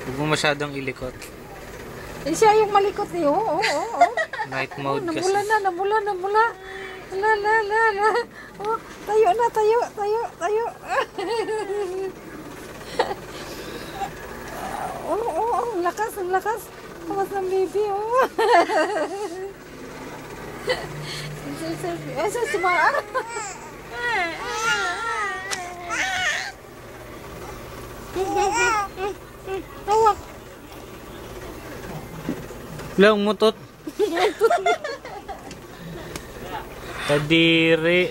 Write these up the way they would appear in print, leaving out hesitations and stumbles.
Huwag mo masyadong ilikot. Eh, siya yung malikot eh. Oo. Night mode kasi. Namula. La. Oh, tayo na. Ang lakas. Kamas ng baby, oh. Esa sumaan. Hawak. Lang mutot. Kadiri.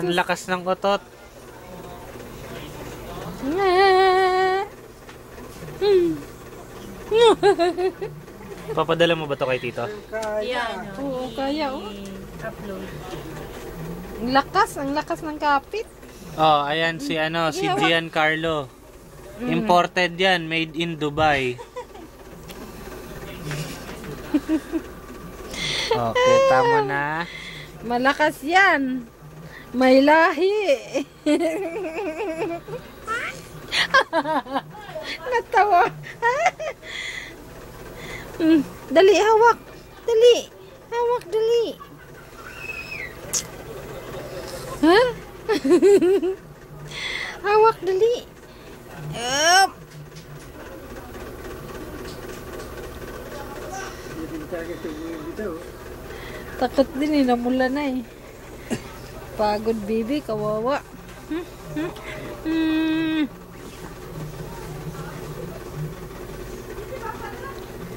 Ang lakas ng otot. Papadala mo ba to kay tito? Yan. Oo, kaya, oh. Upload. Ang lakas ng kapit. Oh, ayan si Giancarlo. Imported yan, made in Dubai. Okay, tama na. Malakas yan. May lahi. Natawa. Dali, hawak. Hawak, dali. Ha? Hawak, dali. Up. Takot din eh, namula na eh. Pagod baby, kawawa.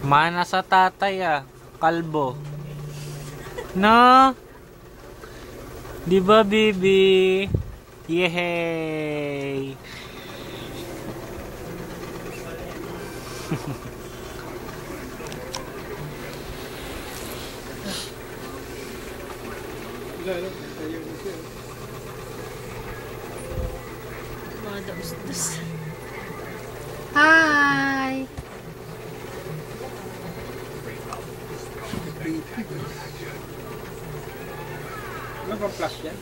Mana sa tatay kalbo. No? Di ba, baby? Yehey! Hi! Ano ba flash yan?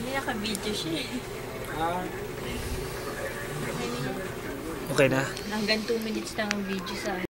Hindi naka-video siya. Okay na? Hanggang 2 minutes lang ang video sa